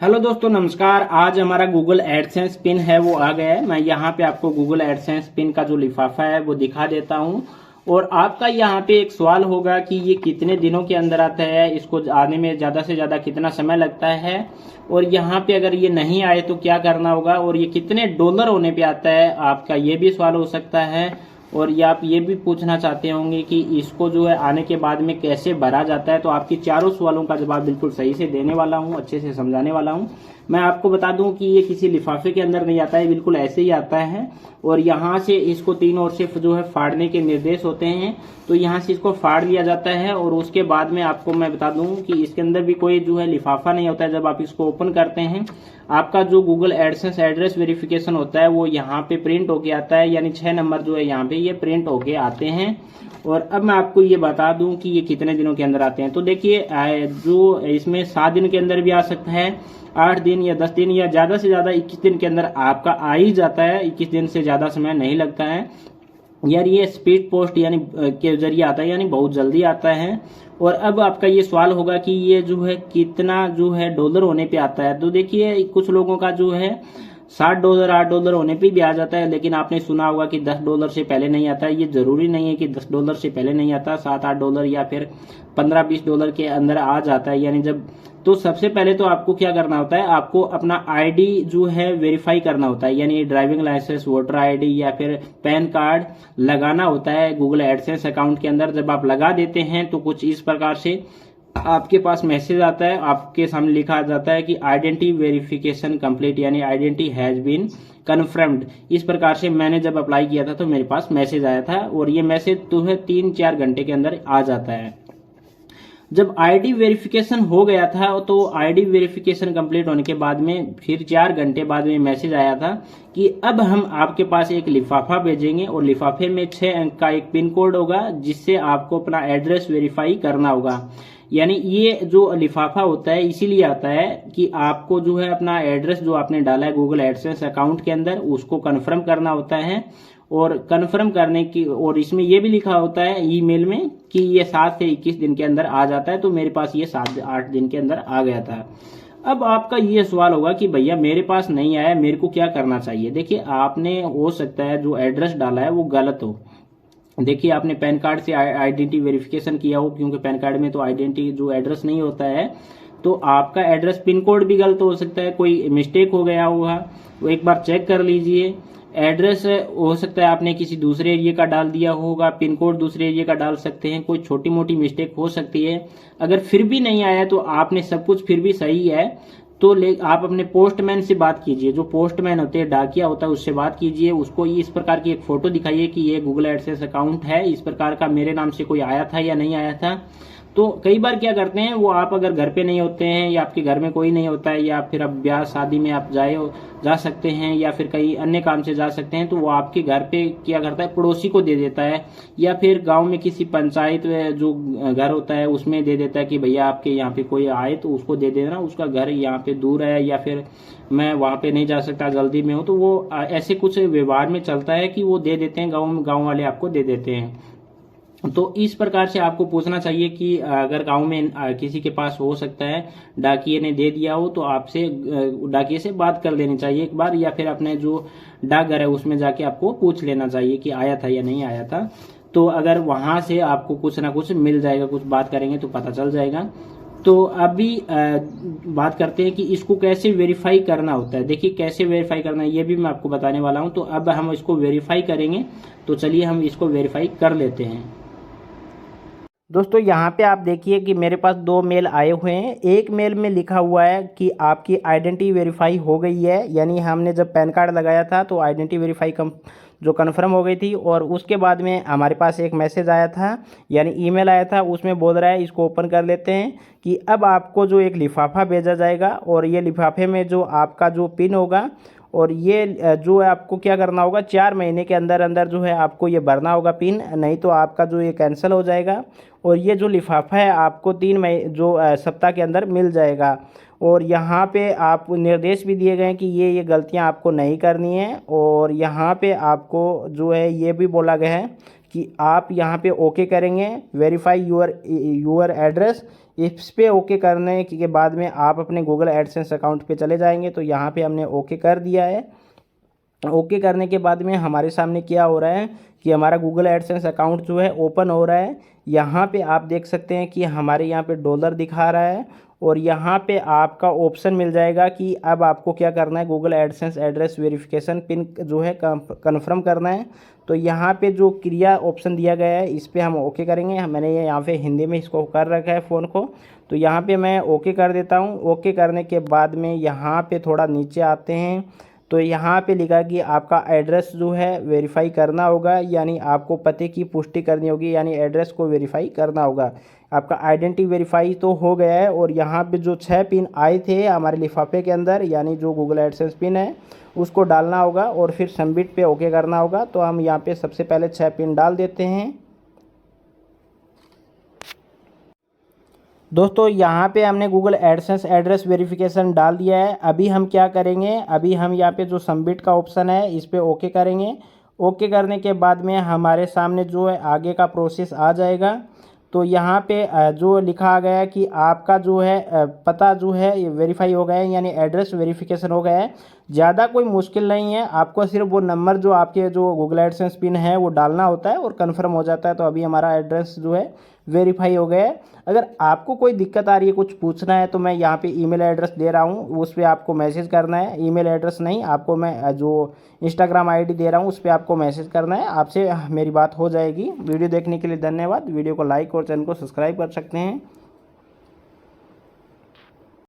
Hello दोस्तों, नमस्कार। आज हमारा गूगल एडसेंस पिन है वो आ गया है। मैं यहाँ पे आपको गूगल एडसेंस पिन का जो लिफाफा है वो दिखा देता हूँ। और आपका यहाँ पे एक सवाल होगा कि ये कितने दिनों के अंदर आता है, इसको आने में ज़्यादा से ज़्यादा कितना समय लगता है, और यहाँ पे अगर ये नहीं आए तो क्या करना होगा, और ये कितने डॉलर होने पे आता है, आपका ये भी सवाल हो सकता है। और ये आप ये भी पूछना चाहते होंगे कि इसको जो है आने के बाद में कैसे भरा जाता है। तो आपकी चारों सवालों का जवाब बिल्कुल सही से देने वाला हूँ, अच्छे से समझाने वाला हूँ। मैं आपको बता दूं कि ये किसी लिफाफे के अंदर नहीं आता है, बिल्कुल ऐसे ही आता है। और यहाँ से इसको तीन ओर से जो है फाड़ने के निर्देश होते हैं। तो यहाँ से इसको फाड़ लिया जाता है और उसके बाद में आपको मैं बता दूं कि इसके अंदर भी कोई जो है लिफाफा नहीं होता है। जब आप इसको ओपन करते हैं, आपका जो गूगल एडसेंस एड्रेस वेरिफिकेशन होता है वो यहाँ पे प्रिंट होके आता है, यानी 6 नंबर जो है यहाँ पे ये प्रिंट होके आते हैं। और अब मैं आपको ये बता दूं कि ये कितने दिनों के अंदर आते हैं। तो देखिए, जो इसमें 7 दिन के अंदर भी आ सकता है, 8 दिन या 10 दिन, या ज़्यादा से ज़्यादा 21 दिन के अंदर आपका आ ही जाता है। 21 दिन से ज़्यादा समय नहीं लगता है यार। ये स्पीड पोस्ट यानी के जरिए आता है, यानी बहुत जल्दी आता है। और अब आपका ये सवाल होगा कि ये जो है कितना जो है डॉलर होने पे आता है। तो देखिए, कुछ लोगों का जो है $7 $8 होने पे भी आ जाता है, लेकिन आपने सुना होगा कि $10 से पहले नहीं आता है। ये जरूरी नहीं है कि $10 से पहले नहीं आता, $7 8 या फिर $15 20 के अंदर आ जाता है। यानी जब तो सबसे पहले तो आपको क्या करना होता है, आपको अपना आईडी जो है वेरीफाई करना होता है, यानी ड्राइविंग लाइसेंस, वोटर आईडी या फिर पैन कार्ड लगाना होता है गूगल एडसेंस अकाउंट के अंदर। जब आप लगा देते हैं तो कुछ इस प्रकार से आपके पास मैसेज आता है, आपके सामने लिखा जाता है कि आइडेंटिटी वेरिफिकेशन कंप्लीट, यानी आइडेंटिटी हैज बीन कन्फर्म्ड। इस प्रकार से मैंने जब अप्लाई किया था तो मेरे पास मैसेज आया था, और ये मैसेज तो है 3-4 घंटे के अंदर आ जाता है। जब आईडी वेरिफिकेशन हो गया था तो आईडी वेरिफिकेशन कंप्लीट होने के बाद में फिर 4 घंटे बाद में मैसेज आया था कि अब हम आपके पास एक लिफाफा भेजेंगे, और लिफाफे में 6 अंक का एक पिन कोड होगा जिससे आपको अपना एड्रेस वेरीफाई करना होगा। यानी ये जो लिफाफा होता है इसीलिए आता है कि आपको जो है अपना एड्रेस जो आपने डाला है गूगल एडसेंस अकाउंट के अंदर उसको कन्फर्म करना होता है। और कन्फर्म करने की, और इसमें ये भी लिखा होता है ईमेल में कि ये 7 से 21 दिन के अंदर आ जाता है। तो मेरे पास ये 7-8 दिन के अंदर आ गया था। अब आपका ये सवाल होगा कि भैया मेरे पास नहीं आया, मेरे को क्या करना चाहिए। देखिए, आपने हो सकता है जो एड्रेस डाला है वो गलत हो। देखिए, आपने पैन कार्ड से आइडेंटिटी वेरिफिकेशन किया हो, क्योंकि पैन कार्ड में तो आइडेंटिटी जो एड्रेस नहीं होता है, तो आपका एड्रेस पिन कोड भी गलत हो सकता है, कोई मिस्टेक हो गया होगा, वो एक बार चेक कर लीजिए। एड्रेस हो सकता है आपने किसी दूसरे एरिया का डाल दिया होगा, पिन कोड दूसरे एरिया का डाल सकते हैं, कोई छोटी मोटी मिस्टेक हो सकती है। अगर फिर भी नहीं आया तो आपने सब कुछ फिर भी सही है तो आप अपने पोस्टमैन से बात कीजिए। जो पोस्टमैन होते हैं, डाकिया होता है, उससे बात कीजिए। उसको इस प्रकार की एक फोटो दिखाइए कि ये गूगल एडसेंस अकाउंट है, इस प्रकार का मेरे नाम से कोई आया था या नहीं आया था। तो कई बार क्या करते हैं वो, आप अगर घर पे नहीं होते हैं या आपके घर में कोई नहीं होता है, या फिर अब ब्याह शादी में आप जा सकते हैं, या फिर कहीं अन्य काम से जा सकते हैं, तो वो आपके घर पे क्या करता है, पड़ोसी को दे देता है, या फिर गांव में किसी पंचायत जो घर होता है उसमें दे देता है कि भैया आपके यहाँ पे कोई आए तो उसको दे देना, उसका घर यहाँ पे दूर है, या फिर मैं वहाँ पे नहीं जा सकता, जल्दी में हूँ। तो वो ऐसे कुछ व्यवहार में चलता है कि वो दे देते हैं, गाँव वाले आपको दे देते हैं। तो इस प्रकार से आपको पूछना चाहिए कि अगर गांव में किसी के पास हो सकता है डाकिए ने दे दिया हो, तो आपसे डाकिए से बात कर लेनी चाहिए एक बार, या फिर अपने जो डाकघर है उसमें जाके आपको पूछ लेना चाहिए कि आया था या नहीं आया था। तो अगर वहां से आपको कुछ ना कुछ मिल जाएगा, कुछ बात करेंगे तो पता चल जाएगा। तो अभी बात करते हैं कि इसको कैसे वेरीफाई करना होता है। देखिए, कैसे वेरीफाई करना है ये भी मैं आपको बताने वाला हूं। तो अब हम इसको वेरीफाई करेंगे, तो चलिए हम इसको वेरीफाई कर लेते हैं। दोस्तों, यहाँ पे आप देखिए कि मेरे पास 2 मेल आए हुए हैं। एक मेल में लिखा हुआ है कि आपकी आइडेंटिटी वेरीफाई हो गई है, यानी हमने जब पैन कार्ड लगाया था तो आइडेंटिटी वेरीफाई जो कन्फर्म हो गई थी। और उसके बाद में हमारे पास एक मैसेज आया था, यानी ईमेल आया था, उसमें बोल रहा है, इसको ओपन कर लेते हैं, कि अब आपको जो एक लिफाफा भेजा जाएगा, और ये लिफाफे में जो आपका जो पिन होगा, और ये जो है आपको क्या करना होगा, 4 महीने के अंदर अंदर जो है आपको ये भरना होगा पिन, नहीं तो आपका जो ये कैंसिल हो जाएगा। और ये जो लिफाफा है आपको 3 महीने जो सप्ताह के अंदर मिल जाएगा। और यहाँ पे आप निर्देश भी दिए गए हैं कि ये गलतियाँ आपको नहीं करनी है। और यहाँ पे आपको जो है ये भी बोला गया है कि आप यहाँ पे ओके करेंगे, वेरीफाई यूर एड्रेस इस पे ओके करने के बाद में आप अपने गूगल एडसेंस अकाउंट पे चले जाएंगे। तो यहाँ पे हमने ओके कर दिया है। ओके करने के बाद में हमारे सामने क्या हो रहा है कि हमारा गूगल एडसेंस अकाउंट जो है ओपन हो रहा है। यहाँ पे आप देख सकते हैं कि हमारे यहाँ पे डॉलर दिखा रहा है और यहाँ पे आपका ऑप्शन मिल जाएगा कि अब आपको क्या करना है, Google AdSense address verification pin जो है कन्फर्म करना है। तो यहाँ पे जो क्रिया ऑप्शन दिया गया है इस पर हम ओके करेंगे। मैंने ये यहाँ पे हिंदी में इसको कर रखा है फ़ोन को, तो यहाँ पे मैं ओके कर देता हूँ। ओके करने के बाद में यहाँ पे थोड़ा नीचे आते हैं तो यहाँ पे लिखा कि आपका एड्रेस जो है वेरीफाई करना होगा, यानी आपको पते की पुष्टि करनी होगी, यानी एड्रेस को वेरीफाई करना होगा। आपका आइडेंटिटी वेरीफाई तो हो गया है और यहाँ पे जो 6 पिन आए थे हमारे लिफाफे के अंदर, यानी जो गूगल एडसेंस पिन है उसको डालना होगा और फिर सबमिट पे ओके करना होगा। तो हम यहाँ पे सबसे पहले 6 पिन डाल देते हैं। दोस्तों यहाँ पे हमने गूगल एडसेंस एड्रेस वेरिफिकेशन डाल दिया है। अभी हम क्या करेंगे, अभी हम यहाँ पे जो सबमिट का ऑप्शन है इस पर ओके करेंगे। ओके करने के बाद में हमारे सामने जो है आगे का प्रोसेस आ जाएगा। तो यहाँ पे जो लिखा गया है कि आपका जो है पता जो है ये वेरीफाई हो गया है, यानी एड्रेस वेरिफिकेशन हो गया है। ज़्यादा कोई मुश्किल नहीं है, आपको सिर्फ वो नंबर जो आपके जो गूगल एडसेंस पिन है वो डालना होता है और कंफर्म हो जाता है। तो अभी हमारा एड्रेस जो है वेरीफाई हो गया है। अगर आपको कोई दिक्कत आ रही है, कुछ पूछना है, तो मैं यहाँ पे ईमेल एड्रेस दे रहा हूँ, उस पर आपको मैसेज करना है। ईमेल एड्रेस नहीं, आपको मैं जो इंस्टाग्राम आईडी दे रहा हूँ उस पर आपको मैसेज करना है, आपसे मेरी बात हो जाएगी। वीडियो देखने के लिए धन्यवाद। वीडियो को लाइक और चैनल को सब्सक्राइब कर सकते हैं।